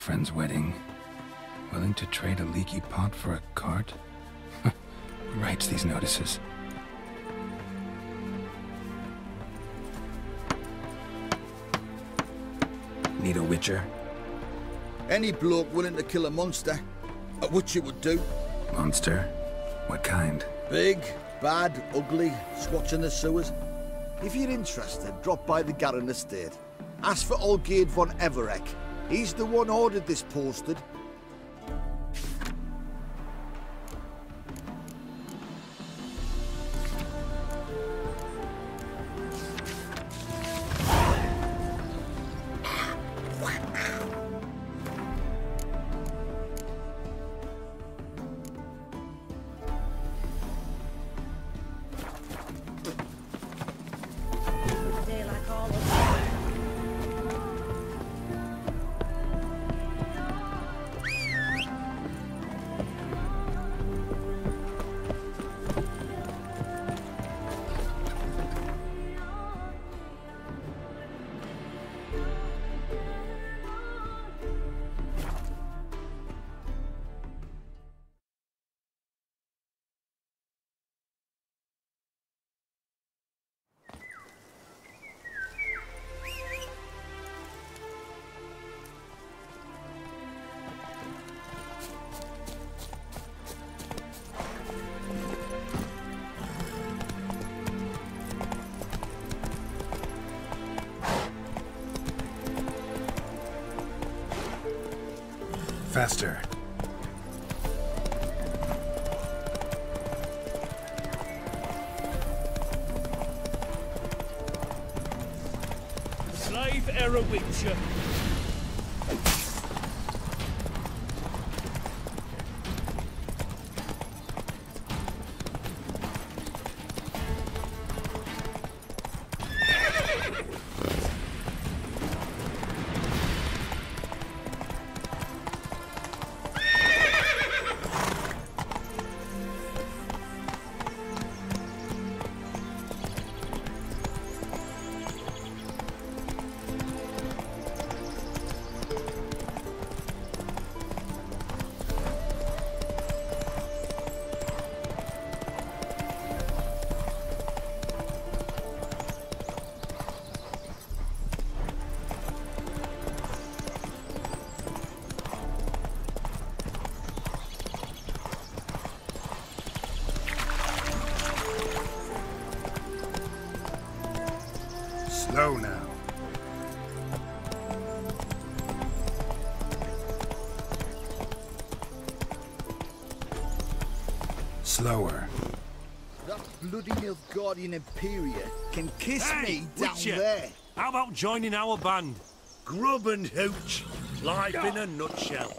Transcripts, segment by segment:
Friend's wedding. Willing to trade a leaky pot for a cart? Who writes these notices? Need a witcher? Any bloke willing to kill a monster, which you would do. Monster? What kind? Big, bad, ugly, squatching the sewers. If you're interested, drop by the Garren estate. Ask for Olgierd von Everek. He's the one ordered this posted. Faster. Slave error Witcher. Slow now. Slower. That bloody Nilfgaardian Imperia can kiss me down Witcher, there. how about joining our band? Grub and hooch. Life in a nutshell.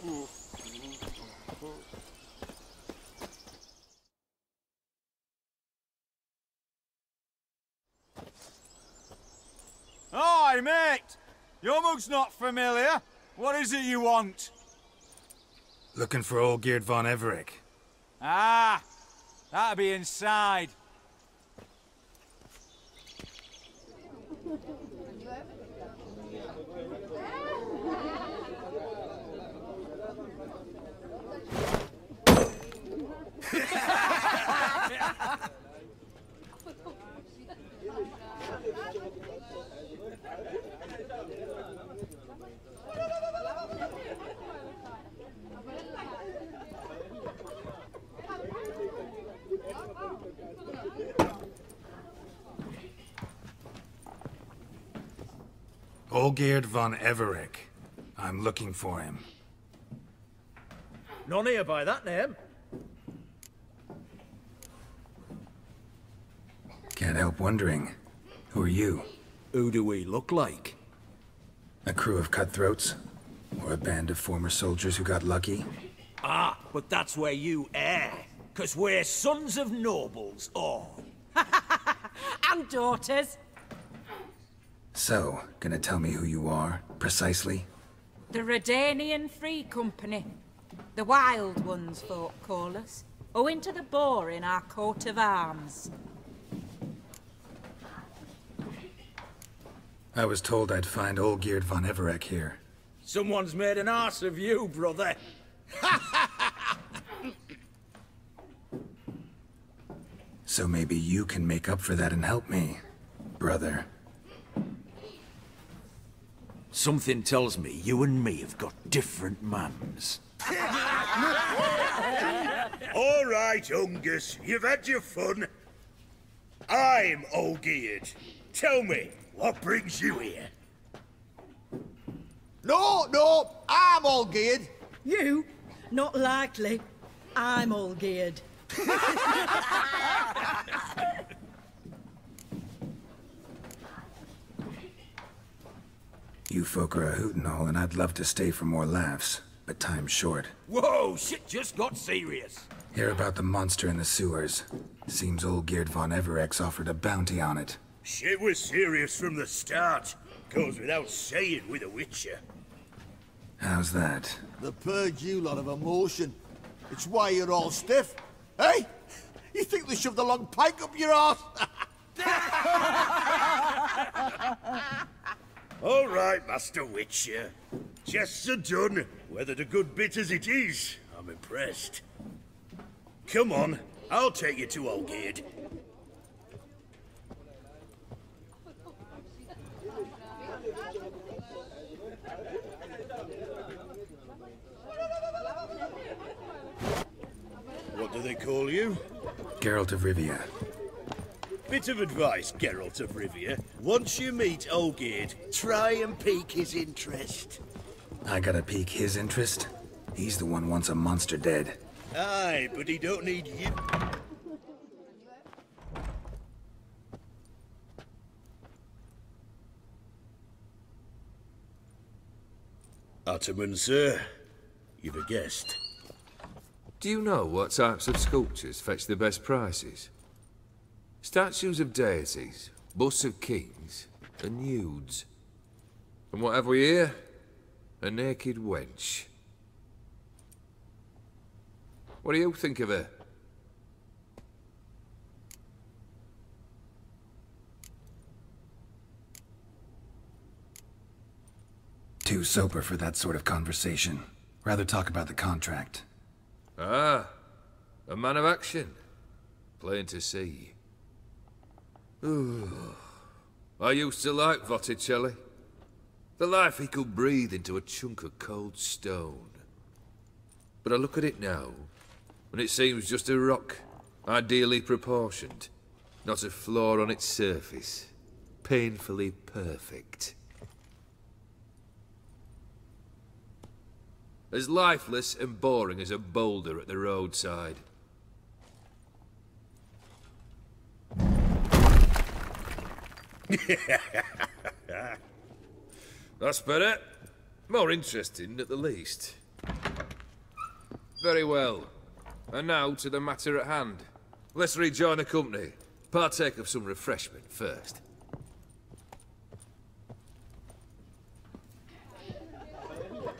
Hi, mate! Your mug's not familiar. What is it you want? Looking for Olgierd von Everek. Ah, that'll be inside. Olgierd von Everek. I'm looking for him. None here by that name. Can't help wondering. Who are you? Who do we look like? A crew of cutthroats? Or a band of former soldiers who got lucky? Ah, but that's where you err. 'Cause we're sons of nobles, all. And daughters. So, gonna tell me who you are, precisely? The Redanian Free Company. The Wild Ones, folk call us. Owing to the boar in our coat of arms. I was told I'd find Olgierd von Everek here. Someone's made an arse of you, brother. So maybe you can make up for that and help me, brother. Something tells me you and me have got different mums. All right, Ungus, you've had your fun. I'm Olgierd. Tell me, what brings you here? No, I'm all geared. You? Not likely. I'm all geared. You folk are a hoot and all, and I'd love to stay for more laughs, but time's short. Whoa, shit just got serious. Hear about the monster in the sewers. Seems old Geert von Everex offered a bounty on it. Shit was serious from the start. Goes without saying with a Witcher. How's that? The purge you lot of emotion. It's why you're all stiff. Hey? You think they shoved a long pike up your arse? All right, Master Witcher. Jests are done. Whether the good bit as it is, I'm impressed. Come on, I'll take you to Olgierd. What do they call you? Geralt of Rivia. Bit of advice, Geralt of Rivia. Once you meet Olgierd, try and pique his interest. I gotta pique his interest? He's the one wants a monster dead. Aye, but he don't need you. Ataman, sir. You've a guest. Do you know what types of sculptures fetch the best prices? Statues of deities, busts of kings, and nudes. And what have we here? A naked wench. What do you think of her? Too sober for that sort of conversation. Rather talk about the contract. Ah, a man of action. Plain to see. Ooh. I used to like Botticelli. The life he could breathe into a chunk of cold stone. But I look at it now, and it seems just a rock, ideally proportioned. Not a flaw on its surface. Painfully perfect. As lifeless and boring as a boulder at the roadside. That's better. More interesting, at the least. Very well. And now to the matter at hand. Let's rejoin the company. Partake of some refreshment first.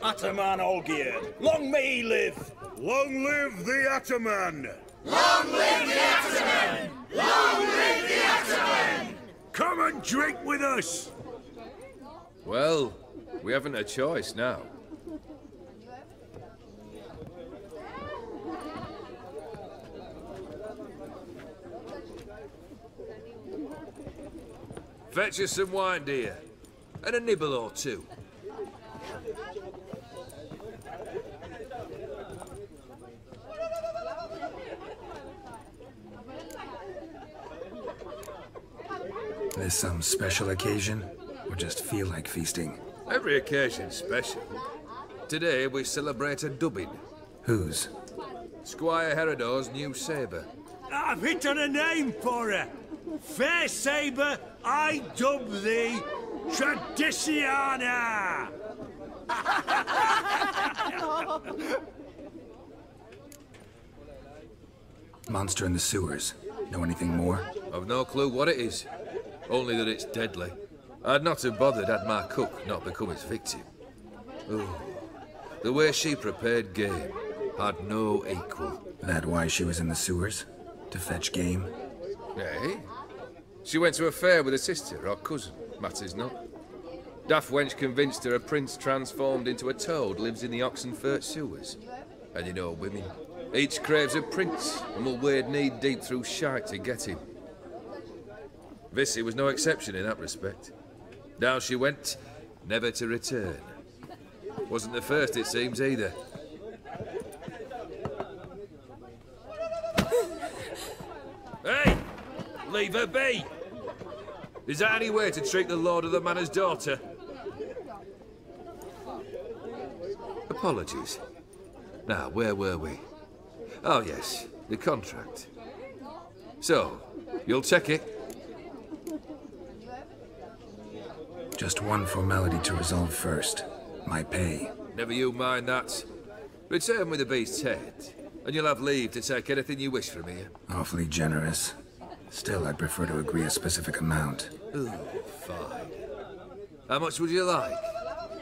Ataman Olgierd, long may he live! Long live the Ataman! Long live the Ataman! Long live the Ataman! Come and drink with us! Well, we haven't a choice now. Fetch us some wine, dear. And a nibble or two. This some special occasion? Or just feel like feasting? Every occasion's special. Today we celebrate a dubbing. Whose? Squire Herodor's new sabre. I've hit on a name for her. Fair sabre, I dub thee Tradiciana! Monster in the sewers. Know anything more? I've no clue what it is. Only that it's deadly. I'd not have bothered had my cook not become its victim. Ooh. The way she prepared game had no equal. That why she was in the sewers? To fetch game? Eh? She went to a fair with a sister or cousin, matters not. Daft wench convinced her a prince transformed into a toad lives in the Oxenfurt sewers. And you know women. Each craves a prince and will wade knee-deep through shite to get him. Vissy was no exception in that respect. Down she went, never to return. Wasn't the first, it seems, either. Hey! Leave her be! Is that any way to treat the lord of the manor's daughter? Apologies. Now, where were we? Oh, yes, the contract. So, you'll check it? Just one formality to resolve first. My pay. Never you mind that. Return with the beast's head, and you'll have leave to take anything you wish from here. Awfully generous. Still, I'd prefer to agree a specific amount. Ooh, fine. How much would you like?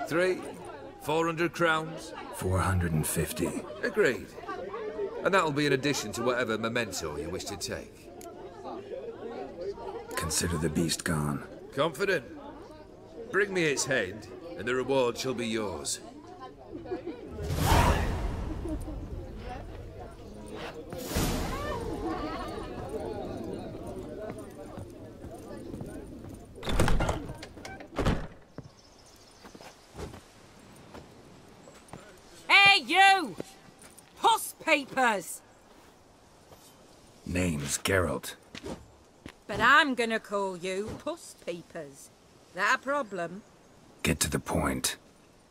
300? 400 crowns? 450. Agreed. And that'll be in addition to whatever memento you wish to take. Consider the beast gone. Confident? Bring me its head, and the reward shall be yours. Hey, you! Puss papers! Name's Geralt. But I'm gonna call you Puss Peepers. That a problem? Get to the point.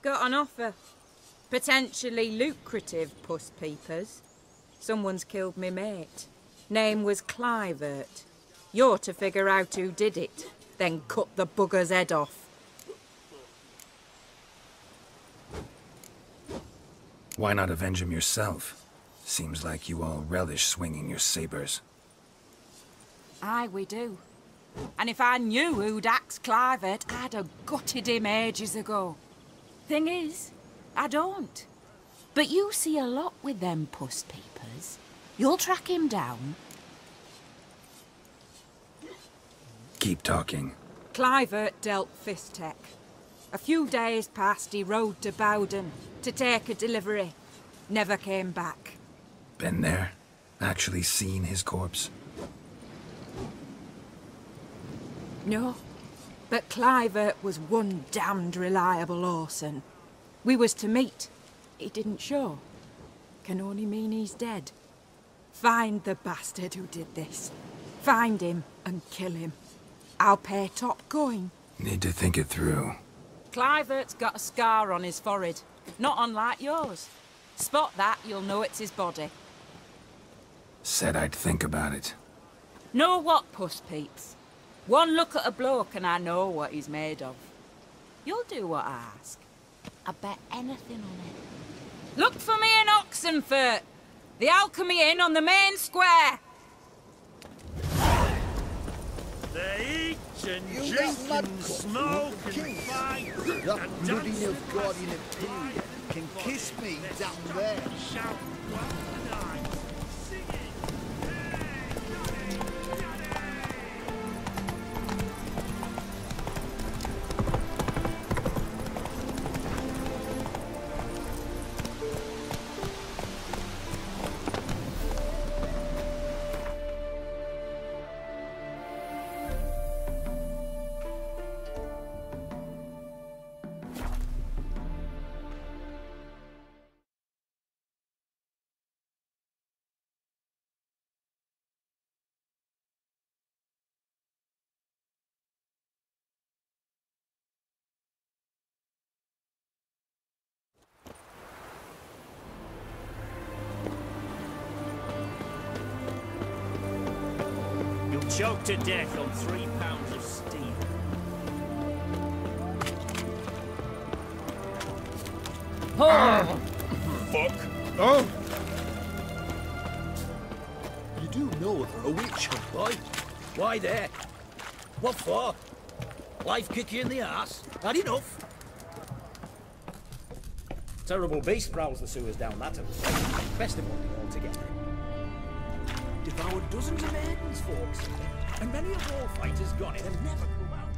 Got an offer. Potentially lucrative Puss Peepers. Someone's killed me mate. Name was Clivert. You're to figure out who did it, then cut the bugger's head off. Why not avenge him yourself? Seems like you all relish swinging your sabers. Aye, we do. And if I knew who'd axed Clivert, I'd have gutted him ages ago. Thing is, I don't. But you see a lot with them Puss Peepers. You'll track him down. Keep talking. Clivert dealt Fistech. A few days past, he rode to Bowden to take a delivery. Never came back. Been there? Actually seen his corpse? No, but Clivert was one damned reliable Orson. We was to meet. He didn't show. Can only mean he's dead. Find the bastard who did this. Find him and kill him. I'll pay top coin. Need to think it through. Clivert's got a scar on his forehead, not unlike yours. Spot that, you'll know it's his body. Said I'd think about it. Know what, Puss Peeps? One look at a bloke and I know what he's made of. You'll do what I ask. I bet anything on it. Look for me in Oxenfurt! The Alchemy Inn on the main square! They eat and drink and smoke and fight. That bloody Nilfgaardian Imperial can kiss me down there. Shout one night, singing. Choked to death on 3 pounds of steel. Oh! Fuck. Oh! You do know they're a witch hunt, boy. Why there? What for? Life kick you in the ass? Had enough? Terrible beast prowls the sewers down that and best of one altogether. Devoured dozens of maidens, folks, and many a war fighter's gone in and never come out.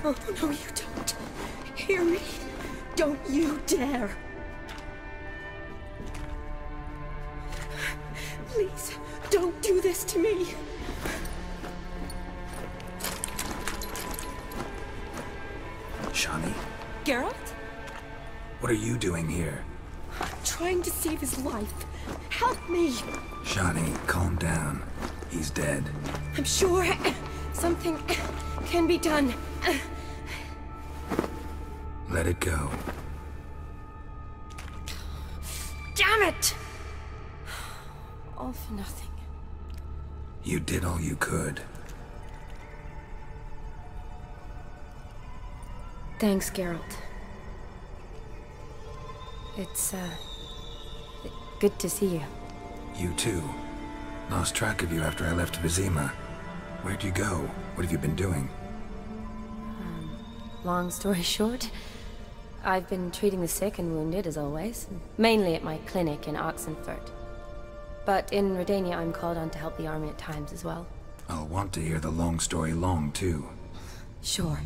Oh, no, you don't. Hear me? Don't you dare. Please, don't do this to me. Shani, Geralt? what are you doing here? I'm trying to save his life. Help me. Shani, calm down. He's dead. I'm sure something can be done. Let it go. Damn it! All for nothing. You did all you could. Thanks, Geralt. It's, good to see you. You too. Lost track of you after I left Vizima. Where'd you go? What have you been doing? Long story short, I've been treating the sick and wounded, as always. Mainly at my clinic in Oxenfurt. But in Redania, I'm called on to help the army at times as well. I'll want to hear the long story long, too. Sure.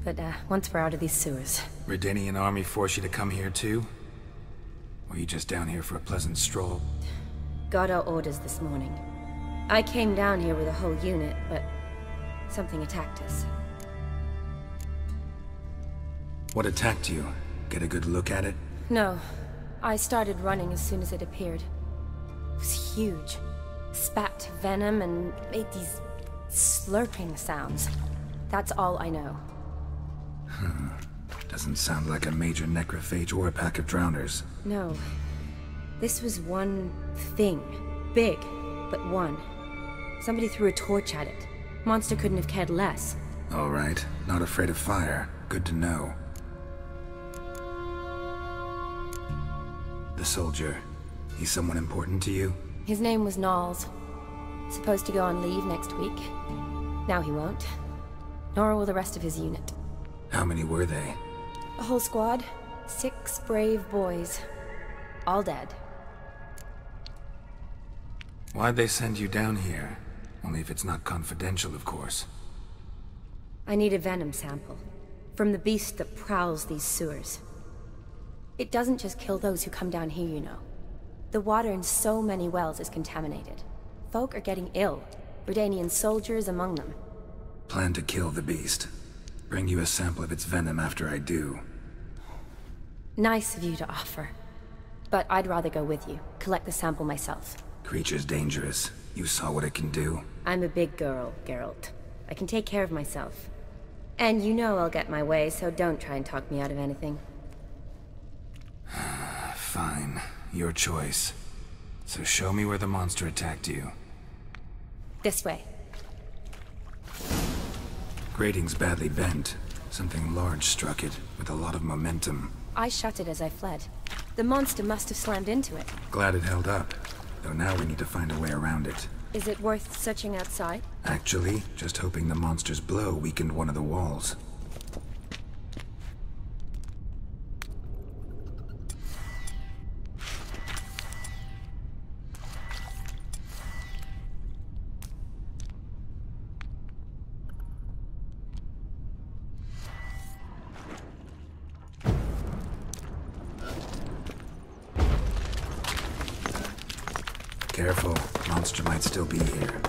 But, once we're out of these sewers. Redanian army force you to come here, too? Or you just down here for a pleasant stroll? Got our orders this morning. I came down here with a whole unit, but something attacked us. What attacked you? Get a good look at it? No. I started running as soon as it appeared. It was huge. Spat venom and made these slurping sounds. That's all I know. Doesn't sound like a major necrophage or a pack of drowners. No. This was one thing. Big, but one. Somebody threw a torch at it. Monster couldn't have cared less. All right. Not afraid of fire. Good to know. The soldier. He's someone important to you? His name was Knowles. Supposed to go on leave next week. Now he won't. Nor will the rest of his unit. How many were they? A whole squad. 6 brave boys. All dead. Why'd they send you down here? Only if it's not confidential, of course. I need a venom sample. From the beast that prowls these sewers. It doesn't just kill those who come down here, you know. The water in so many wells is contaminated. Folk are getting ill. Redanian soldiers among them. Plan to kill the beast. Bring you a sample of its venom after I do. Nice of you to offer. But I'd rather go with you. Collect the sample myself. Creature's dangerous. You saw what it can do. I'm a big girl, Geralt. I can take care of myself. And you know I'll get my way, so don't try and talk me out of anything. Fine. Your choice. So show me where the monster attacked you. This way. Grating's badly bent. Something large struck it, with a lot of momentum. I shut it as I fled. The monster must have slammed into it. Glad it held up. Though now we need to find a way around it. Is it worth searching outside? Actually, just hoping the monster's blow weakened one of the walls. Careful, monster might still be here.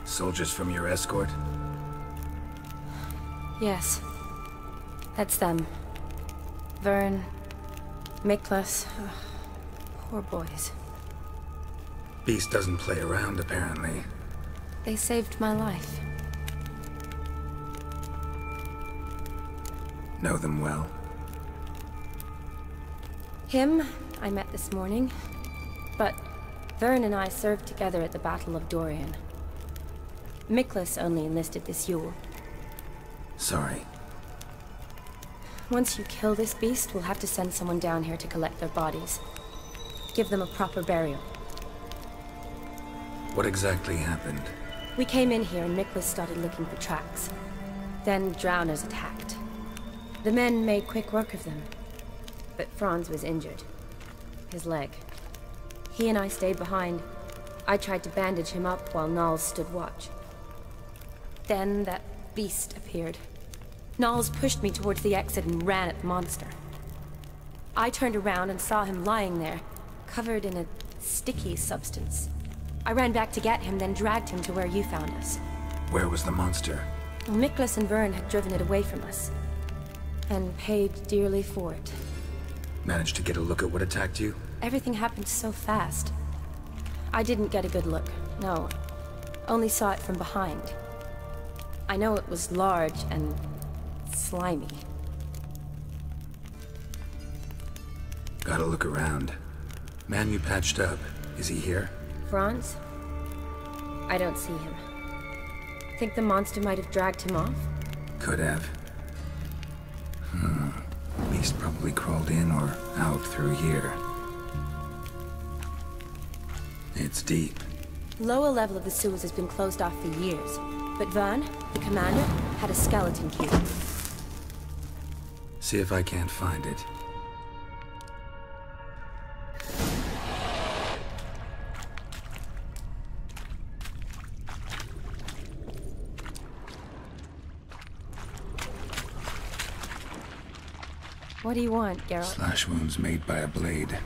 Soldiers from your escort? Yes. That's them. Vern, Miklas. Poor boys. Beast doesn't play around, apparently. They saved my life. Know them well? Him, I met this morning. But Vern and I served together at the Battle of Dorian. Miklas only enlisted this Yule. Sorry. Once you kill this beast, we'll have to send someone down here to collect their bodies. Give them a proper burial. What exactly happened? We came in here and Miklas started looking for tracks. Then drowners attacked. The men made quick work of them. But Franz was injured. His leg. He and I stayed behind. I tried to bandage him up while Nals stood watch. Then that beast appeared. Nals pushed me towards the exit and ran at the monster. I turned around and saw him lying there, covered in a sticky substance. I ran back to get him, then dragged him to where you found us. Where was the monster? Miklas and Vern had driven it away from us. And paid dearly for it. Managed to get a look at what attacked you? Everything happened so fast. I didn't get a good look, no. Only saw it from behind. I know it was large and slimy. Gotta look around. Man you patched up, is he here? Franz? I don't see him. Think the monster might have dragged him off? Could have. Beast probably crawled in or out through here. It's deep. Lower level of the sewers has been closed off for years. But Vern, the commander, had a skeleton key. See if I can't find it. What do you want, Geralt? Slash wounds made by a blade.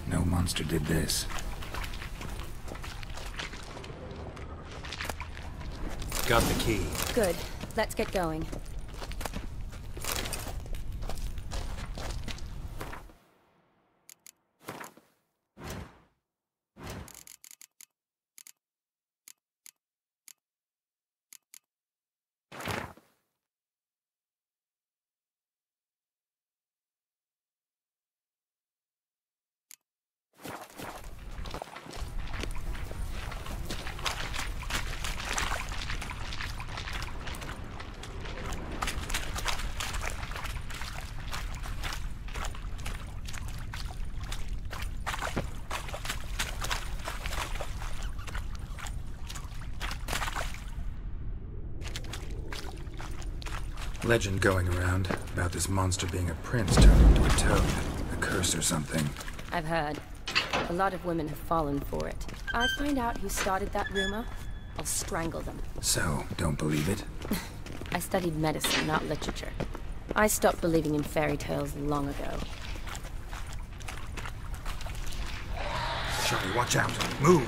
No monster did this. Got the key. Good. Let's get going. Legend going around about this monster being a prince turned into a toad. A curse or something. I've heard. A lot of women have fallen for it. I find out who started that rumor, I'll strangle them. So, don't believe it? I studied medicine, not literature. I stopped believing in fairy tales long ago. Charlie, watch out. Move!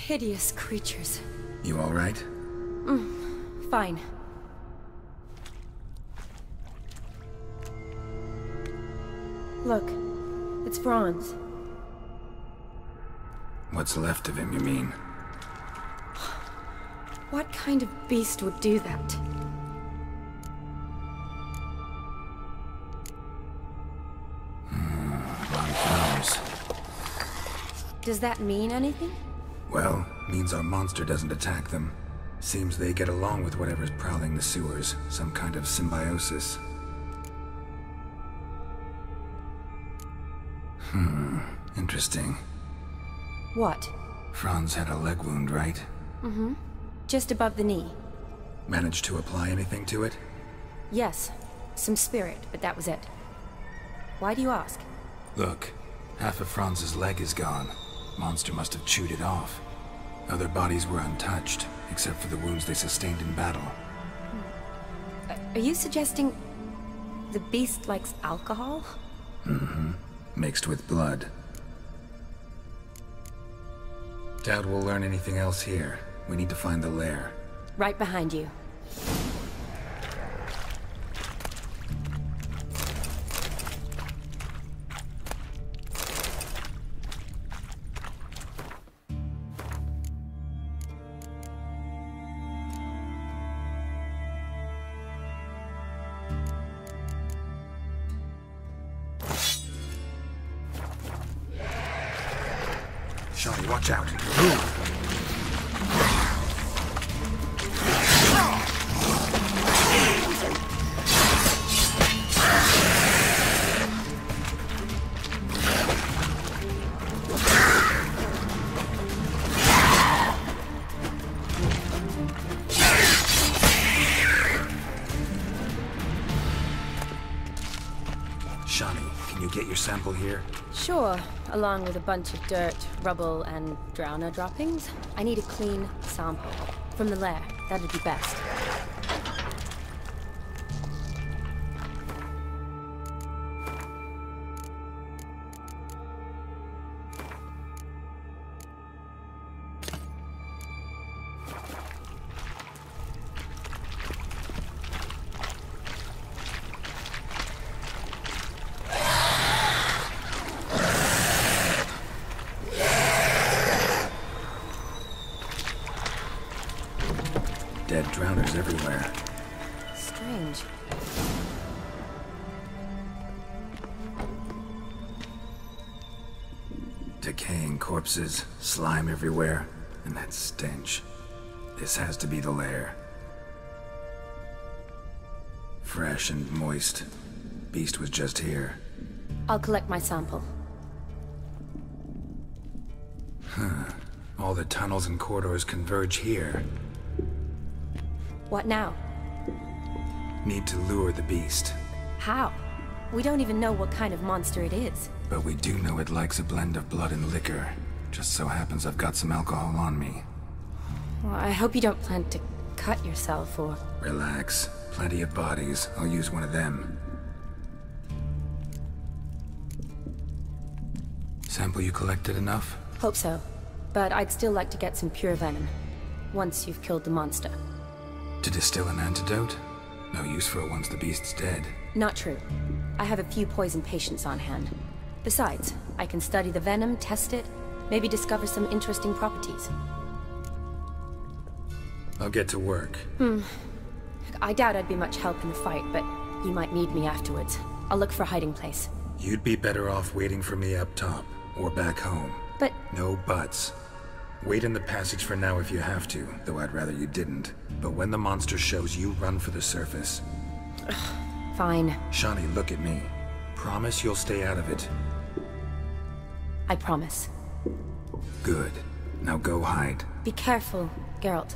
Hideous creatures. You all right? Fine. Look, it's Franz. What's left of him, you mean? What kind of beast would do that? A lot of flowers. Does that mean anything? Well, means our monster doesn't attack them. Seems they get along with whatever's prowling the sewers. Some kind of symbiosis. Interesting. What? Franz had a leg wound, right? Mm-hmm. Just above the knee. Managed to apply anything to it? Yes. Some spirit, but that was it. Why do you ask? Look, half of Franz's leg is gone. Monster must have chewed it off. Other bodies were untouched, except for the wounds they sustained in battle. Are you suggesting the beast likes alcohol? Mm-hmm. Mixed with blood. Doubt we'll learn anything else here. We need to find the lair. Right behind you. Shawnee, watch out. Move! Shawnee, can you get your sample here? Sure, along with a bunch of dirt, rubble, and drowner droppings. I need a clean sample. From the lair, that'd be best. Dead drowners everywhere. Strange. Decaying corpses, slime everywhere, and that stench. This has to be the lair. Fresh and moist. Beast was just here. I'll collect my sample. All the tunnels and corridors converge here. What now? Need to lure the beast. How? We don't even know what kind of monster it is. But we do know it likes a blend of blood and liquor. Just so happens I've got some alcohol on me. Well, I hope you don't plan to cut yourself or... Relax. Plenty of bodies. I'll use one of them. Sample you collected enough? Hope so. But I'd still like to get some pure venom. Once you've killed the monster. To distill an antidote? No use for it once the beast's dead. Not true. I have a few poison patients on hand. Besides, I can study the venom, test it, maybe discover some interesting properties. I'll get to work. I doubt I'd be much help in the fight, but you might need me afterwards. I'll look for a hiding place. You'd be better off waiting for me up top, or back home. But... No buts. Wait in the passage for now if you have to, though I'd rather you didn't. But when the monster shows, you run for the surface. Fine. Shawnee, look at me. Promise you'll stay out of it. I promise. Good. Now go hide. Be careful, Geralt.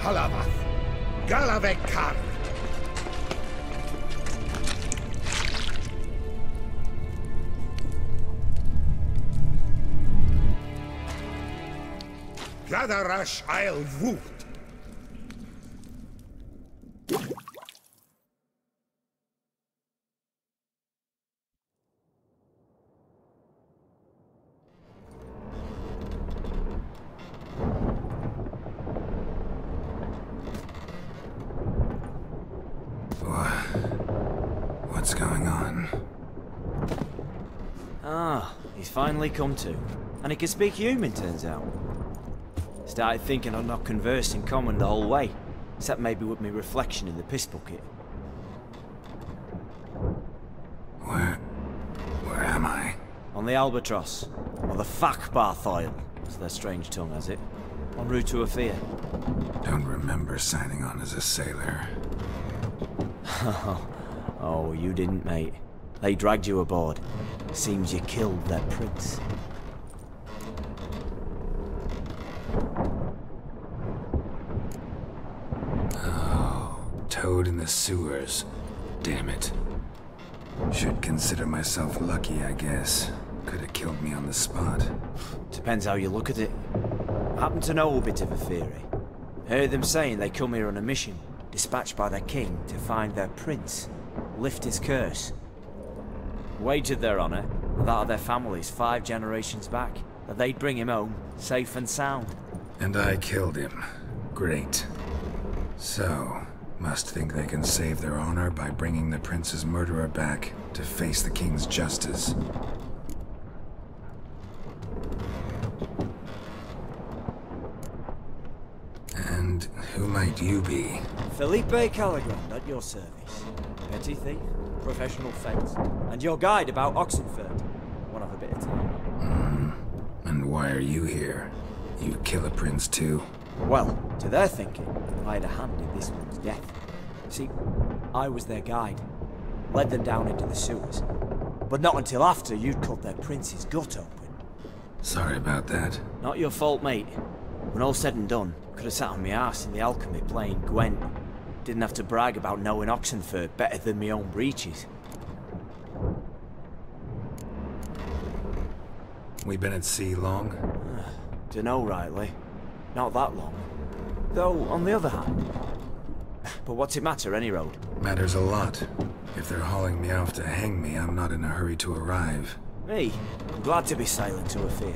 Halavath, Galavekar. Gladarash I'll woot. What's going on? Ah, he's finally come to. And he can speak human, turns out. Started thinking I'd not conversed in common the whole way, except maybe with my reflection in the piss bucket. Where am I? On the Albatross, or the Fakbarth Oil, as their strange tongue has it. En route to Afia. Don't remember signing on as a sailor. Oh, you didn't, mate. They dragged you aboard. Seems you killed their prince. Oh, toad in the sewers. Damn it. Should consider myself lucky, I guess. Could have killed me on the spot. Depends how you look at it. Happen to know a bit of a theory. Heard them saying they come here on a mission, dispatched by their king to find their prince, lift his curse. Wagered their honor, and that of their families 5 generations back, that they'd bring him home, safe and sound. And I killed him. Great. So, must think they can save their honor by bringing the prince's murderer back to face the king's justice. And who might you be? Felipe Caligrand at your service. Petty thief, professional fence, and your guide about Oxenford. One of a bit of time. And why are you here? You kill a prince too? Well, to their thinking, I had a hand in this one's death. See, I was their guide. Led them down into the sewers. But not until after you'd cut their prince's gut open. Sorry about that. Not your fault, mate. When all said and done, could have sat on my arse in the alchemy playing Gwent. Didn't have to brag about knowing Oxenford better than my own breeches. We been at sea long? Dunno rightly. Not that long. Though, on the other hand... But what's it matter, any road? Matters a lot. If they're hauling me off to hang me, I'm not in a hurry to arrive. Me? I'm glad to be sailing to Afia.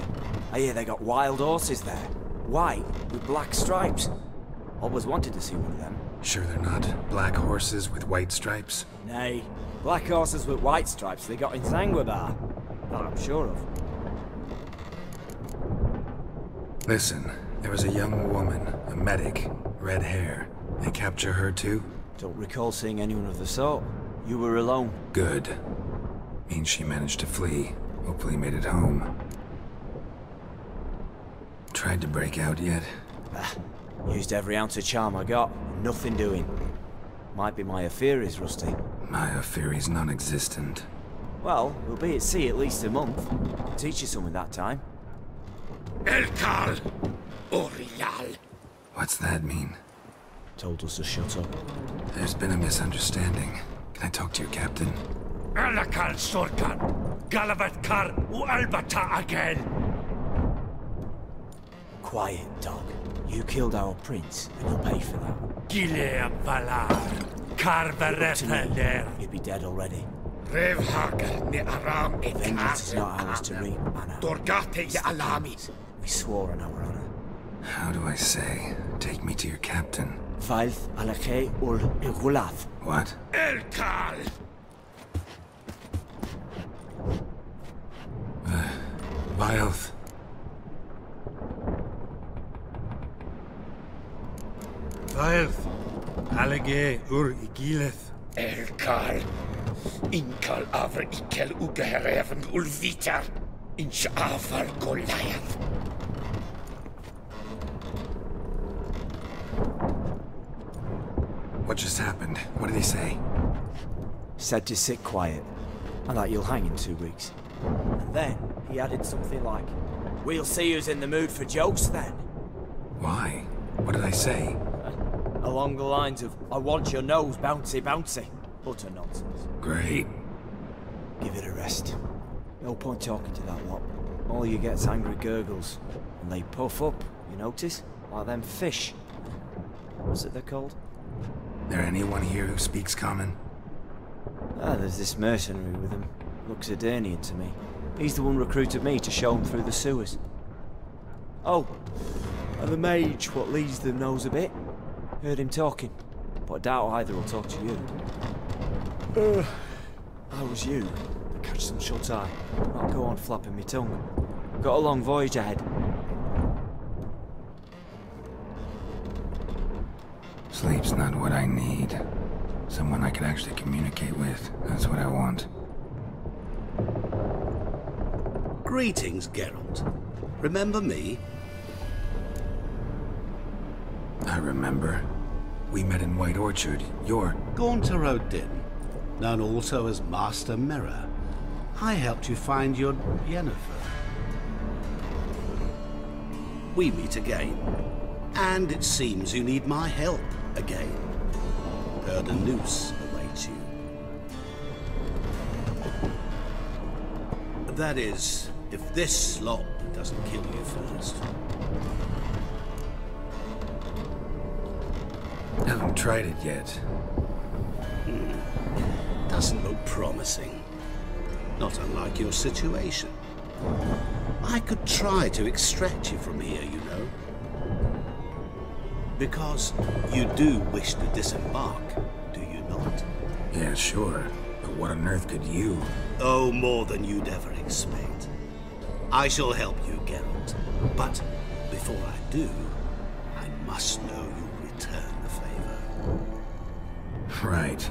I hear they got wild horses there. White, with black stripes. Always wanted to see one of them. Sure they're not black horses with white stripes? Nay, black horses with white stripes they got in Sanguibar. That I'm sure of. Listen, there was a young woman, a medic, red hair. They capture her too? Don't recall seeing anyone of the sort. You were alone. Good. Means she managed to flee. Hopefully made it home. Tried to break out yet? Used every ounce of charm I got. Nothing doing. Might be my Aphiri's rusty. My Aphiri's non-existent. Well, we'll be at sea at least a month. I'll teach you something that time. Elkal Orial. What's that mean? Told us to shut up. There's been a misunderstanding. Can I talk to your captain? Alakal Sorkan. Galavatkar Ualbata again. Quiet, dog. You killed our prince, and you'll pay for that. Gileam Valar. Carveretheler. You'd be dead already. Revhagar ni Aram Vengeance is not ours to reap, Anna. Dorgate ya Alami. We swore on our honor. How do I say? Take me to your captain. Valth Alake ul Igulath. What? Elkal. Vilth. Vilth. Alage ur Igileth. Elkal. Inkal aver ikel ugehereven ulvitar. Inch avar Goliath. What just happened? What did he say? Said to sit quiet, and that you'll hang in 2 weeks. And then he added something like, "We'll see who's in the mood for jokes then." Why? What did I say? Along the lines of, I want your nose, bouncy, bouncy. Utter nonsense. Great. Give it a rest. No point talking to that lot. All you get's angry gurgles. And they puff up, you notice? Like them fish. What's it they're called? There anyone here who speaks common? Ah, there's this mercenary with him. Looks Edirnian to me. He's the one recruited me to show him through the sewers. Oh, and the mage what leads them knows a bit. Heard him talking, but I doubt either will talk to you. How was you? Catch some shut-eye. Not go on flapping me tongue. Got a long voyage ahead. Sleep's not what I need. Someone I can actually communicate with. That's what I want. Greetings, Geralt. Remember me? I remember. We met in White Orchard. You're... Gaunter Odin, known also as Master Mirror. I helped you find your Yennefer. We meet again. And it seems you need my help again. Heard a noose awaits you. That is, if this slop doesn't kill you first. Haven't tried it yet. Doesn't look promising. Not unlike your situation. I could try to extract you from here, you know. Because you do wish to disembark, do you not? Yeah, sure. But what on earth could you? Oh, more than you'd ever expect. I shall help you, Geralt. But before I do, I must know you'll return the favor. Right.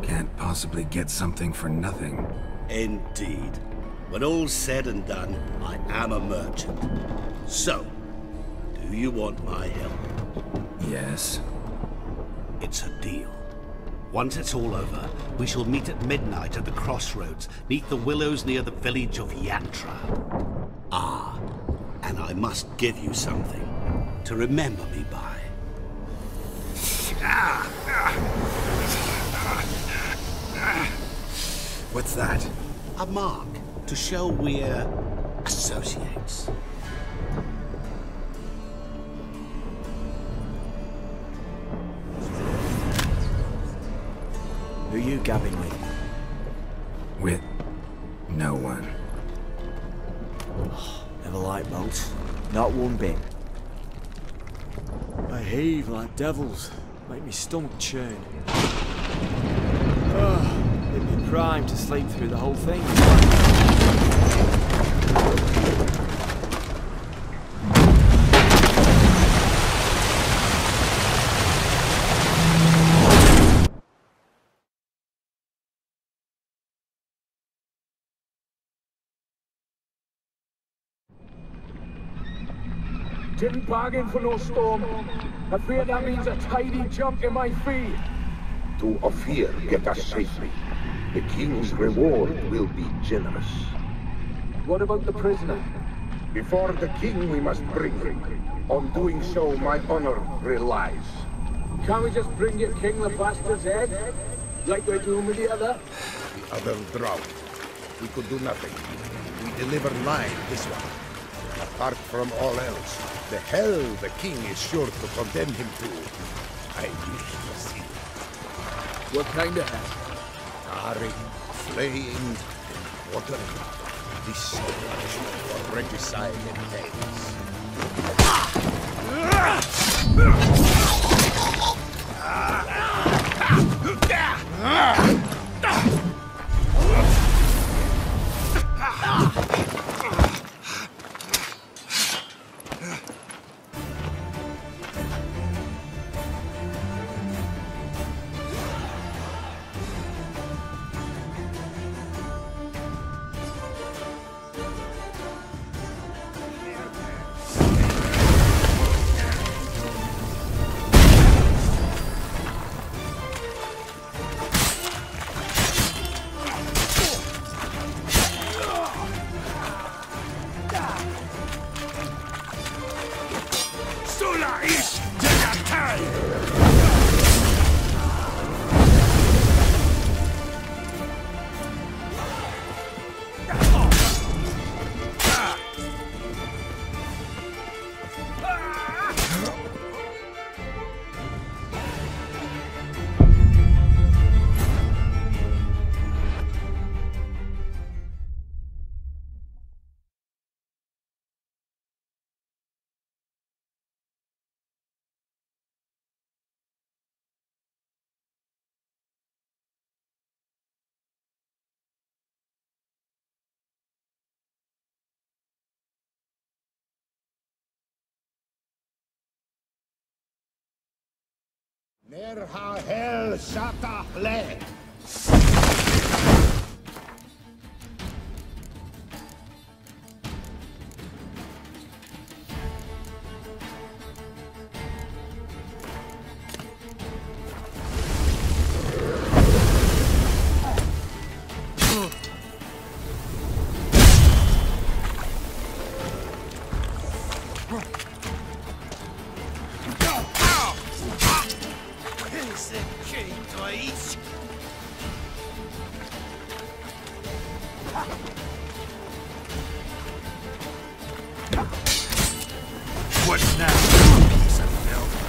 Can't possibly get something for nothing. Indeed. When all's said and done, I am a merchant. So, do you want my help? Yes. It's a deal. Once it's all over, we shall meet at midnight at the crossroads, neath the willows near the village of Yantra. Ah, and I must give you something to remember me by. What's that? A mark to show we're associates. Who are you gabbing with? With no one. Never liked boats. Not one bit. I heave like devils. Make me stomach churn. It'd be prime to sleep through the whole thing. Didn't bargain for no storm. I fear that means a tidy jump in my fee. To Ophir, get us safely. The king's reward will be generous. What about the prisoner? Before the king we must bring him. On doing so, my honor relies. Can't we just bring your king the bastard's head? Like we're doing with the other? The other drowned. We could do nothing. We deliver live this one. Apart from all else, the hell the king is sure to condemn him to, I wish to see. What kind of hell? Tarring, flaying, and watering. This is punishment for regicide and tales. Nerha hel sata le. What's now? Piece of filth.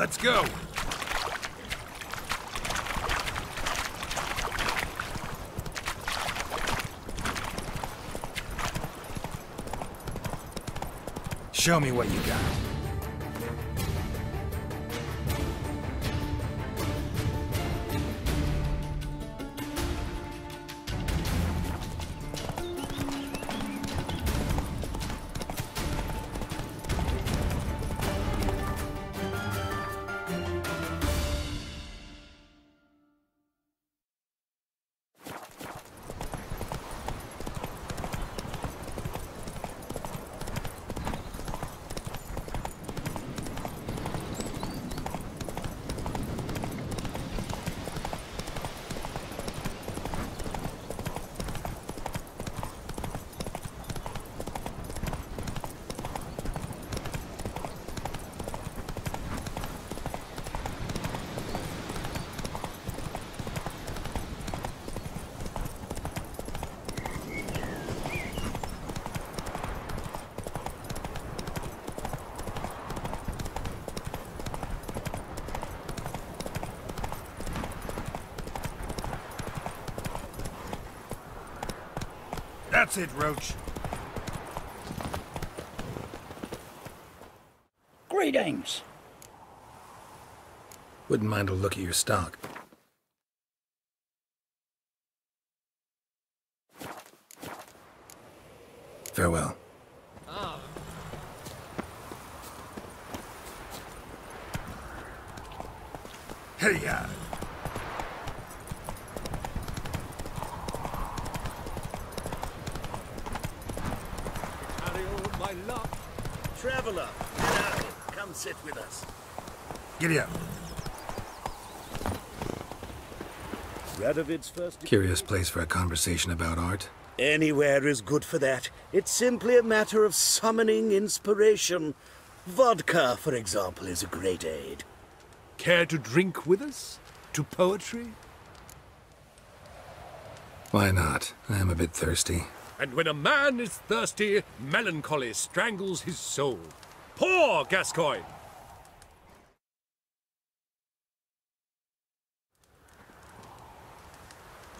Let's go! Show me what you got. That's it, Roach. Greetings. Wouldn't mind a look at your stock. Farewell. Hey-ya! My luck. Traveler, now, come sit with us. Giddy up. Radovid's first... Curious place for a conversation about art. Anywhere is good for that. It's simply a matter of summoning inspiration. Vodka, for example, is a great aid. Care to drink with us? To poetry? Why not? I am a bit thirsty. And when a man is thirsty, melancholy strangles his soul. Pour, Gascoigne!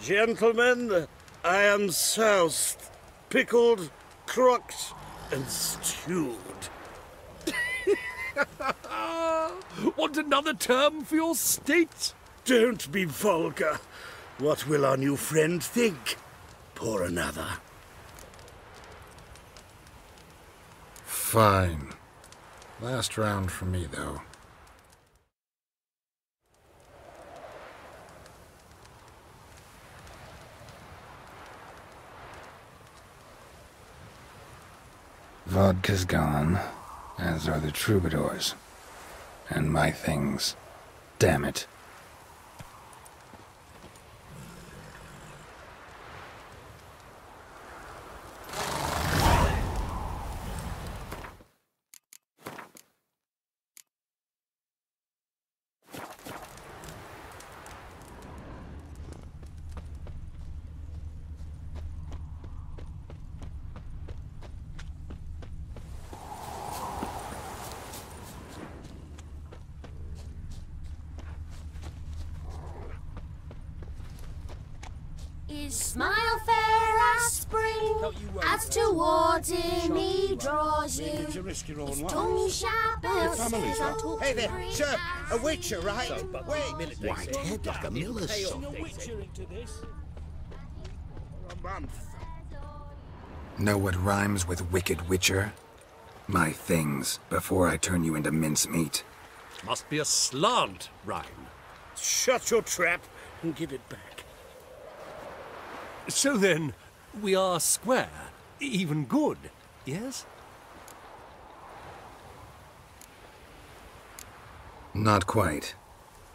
Gentlemen, I am soused, pickled, crocked, and stewed. Want another term for your state? Don't be vulgar. What will our new friend think? Pour another. Fine. Last round for me, though. Vodka's gone, as are the troubadours. And my things. Damn it. His smile fair as spring, as towards him he draws you. His tongue sharp as scissors I talk. Hey there, sir, a witcher, right? Wait, White head like a miller's son. Know what rhymes with wicked witcher? My things, before I turn you into mincemeat. Must be a slant rhyme. Shut your trap and give it back. So then, we are square, even good, yes? Not quite.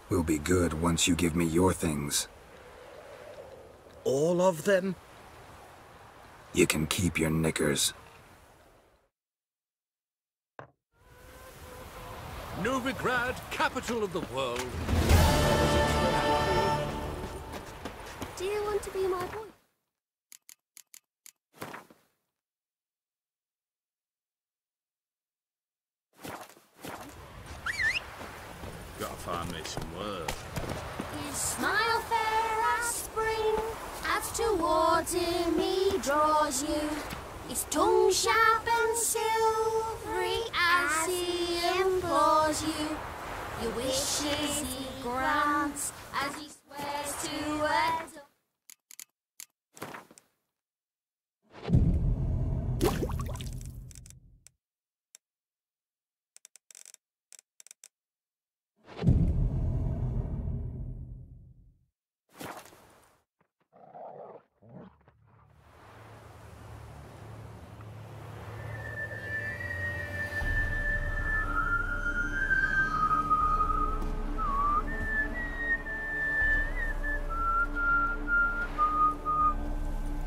We'll be good once you give me your things. All of them? You can keep your knickers. Novigrad, capital of the world. Do you want to be my boy? Smile. His smile fair as spring, as towards him he draws you. His tongue sharp and silvery as he implores you. Your wishes he grants as he swears to adore.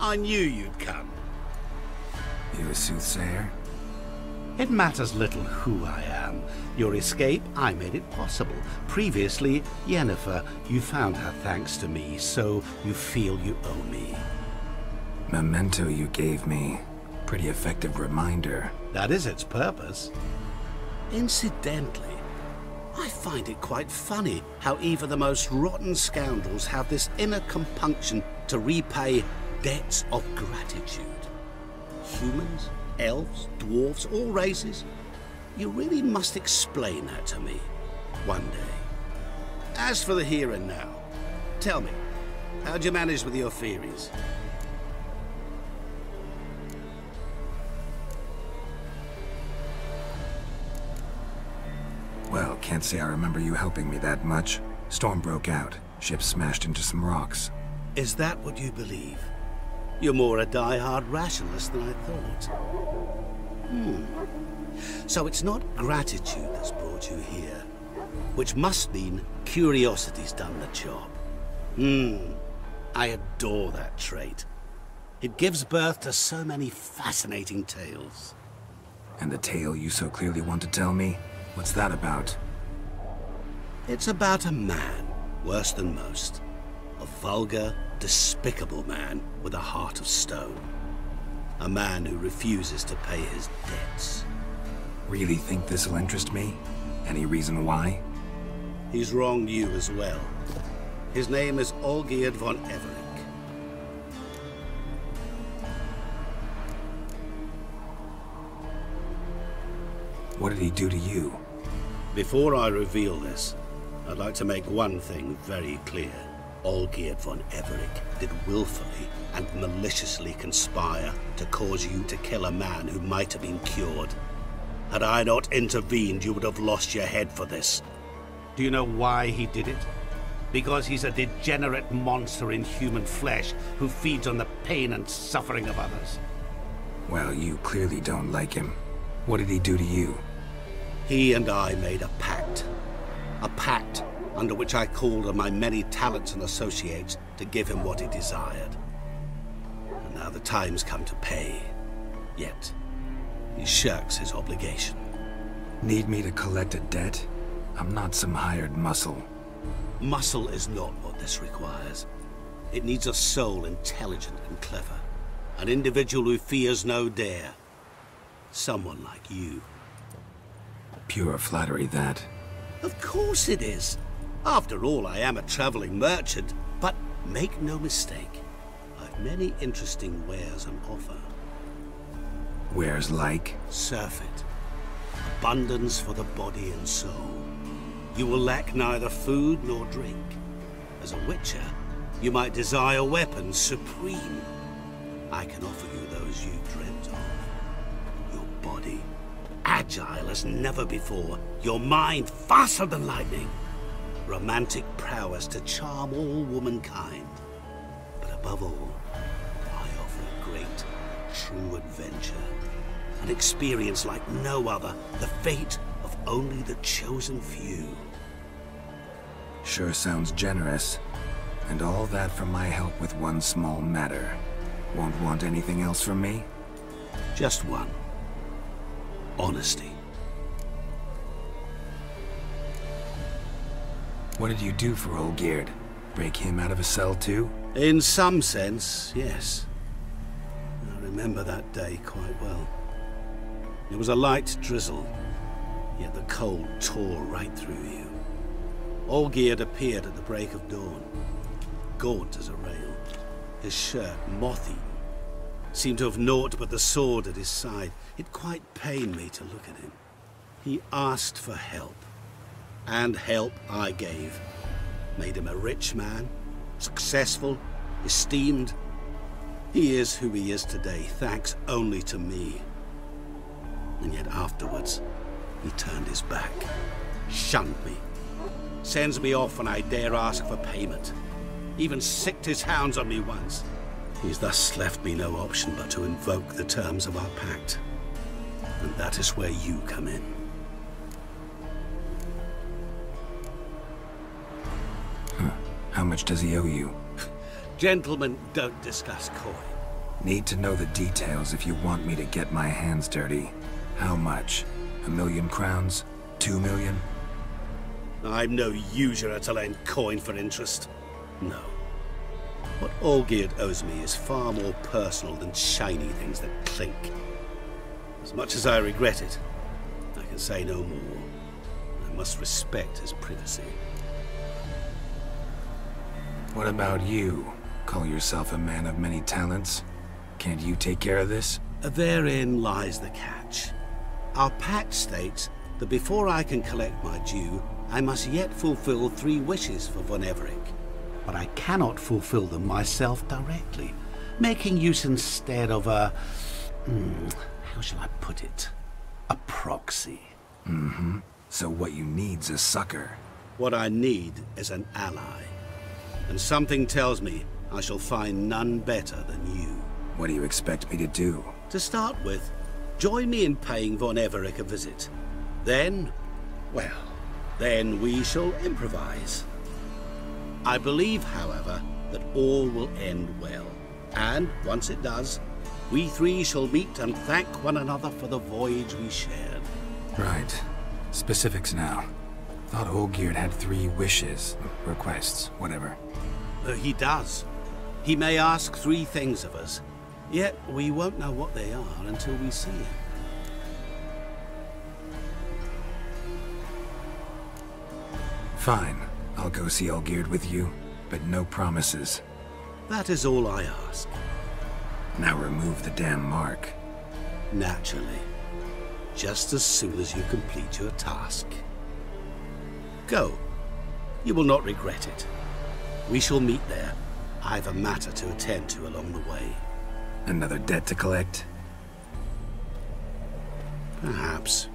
I knew you'd come. You a soothsayer? It matters little who I am. Your escape, I made it possible. Previously, Yennefer, you found her thanks to me, so you feel you owe me. Memento you gave me. Pretty effective reminder. That is its purpose. Incidentally, I find it quite funny how even the most rotten scoundrels have this inner compunction to repay debts of gratitude. Humans, elves, dwarves, all races. You really must explain that to me one day. As for the here and now, tell me, how'd you manage with your theories? Well, can't say I remember you helping me that much. Storm broke out. Ship smashed into some rocks. Is that what you believe? You're more a die-hard rationalist than I thought. So it's not gratitude that's brought you here, which must mean curiosity's done the job. I adore that trait. It gives birth to so many fascinating tales. And the tale you so clearly want to tell me? What's that about? It's about a man, worse than most. A vulgar, despicable man with a heart of stone. A man who refuses to pay his debts. Really think this'll interest me? Any reason why? He's wronged you as well. His name is Olgierd von Everec. What did he do to you? Before I reveal this, I'd like to make one thing very clear. Olgierd von Everec did willfully and maliciously conspire to cause you to kill a man who might have been cured. Had I not intervened, you would have lost your head for this. Do you know why he did it? Because he's a degenerate monster in human flesh who feeds on the pain and suffering of others. Well, you clearly don't like him. What did he do to you? He and I made a pact. A pact under which I called on my many talents and associates to give him what he desired. And now the time's come to pay. Yet, he shirks his obligation. Need me to collect a debt? I'm not some hired muscle. Muscle is not what this requires. It needs a soul intelligent and clever. An individual who fears no dare. Someone like you. Pure flattery, that. Of course it is. After all, I am a traveling merchant. But make no mistake, I've many interesting wares on offer. Wares like? Surfeit. Abundance for the body and soul. You will lack neither food nor drink. As a witcher, you might desire weapons supreme. I can offer you those you've dreamt of. Your body, agile as never before. Your mind, faster than lightning. Romantic prowess to charm all womankind. But above all, I offer a great, true adventure. An experience like no other. The fate of only the chosen few. Sure sounds generous. And all that for my help with one small matter. Won't want anything else from me? Just one. Honesty. What did you do for Olgierd? Break him out of a cell too? In some sense, yes. I remember that day quite well. It was a light drizzle, yet the cold tore right through you. Olgierd appeared at the break of dawn, gaunt as a rail, his shirt moth-eaten. Seemed to have naught but the sword at his side. It quite pained me to look at him. He asked for help, and help I gave. Made him a rich man, successful, esteemed. He is who he is today, thanks only to me. And yet afterwards, he turned his back, shunned me, sends me off when I dare ask for payment. Even sicked his hounds on me once. He's thus left me no option but to invoke the terms of our pact. And that is where you come in. How much does he owe you? Gentlemen don't discuss coin. Need to know the details if you want me to get my hands dirty. How much? 1,000,000 crowns? 2 million? I'm no usurer to lend coin for interest. No. What Olgierd owes me is far more personal than shiny things that clink. As much as I regret it, I can say no more. I must respect his privacy. What about you? Call yourself a man of many talents? Can't you take care of this? Therein lies the catch. Our pact states that before I can collect my due, I must yet fulfill 3 wishes for von Everec. But I cannot fulfill them myself directly, making use instead of a... how shall I put it? A proxy. Mm-hmm. So what you need's a sucker. What I need is an ally. And something tells me I shall find none better than you. What do you expect me to do? To start with, join me in paying von Everec a visit. Then, well, then we shall improvise. I believe, however, that all will end well. And, once it does, we 3 shall meet and thank one another for the voyage we shared. Right. Specifics now. Thought Olgierd had 3 wishes, requests, whatever. He does. He may ask 3 things of us, yet we won't know what they are until we see him. Fine. I'll go see Olgierd with you, but no promises. That is all I ask. Now remove the damn mark. Naturally. Just as soon as you complete your task. Go. You will not regret it. We shall meet there. I've a matter to attend to along the way. Another debt to collect? Perhaps.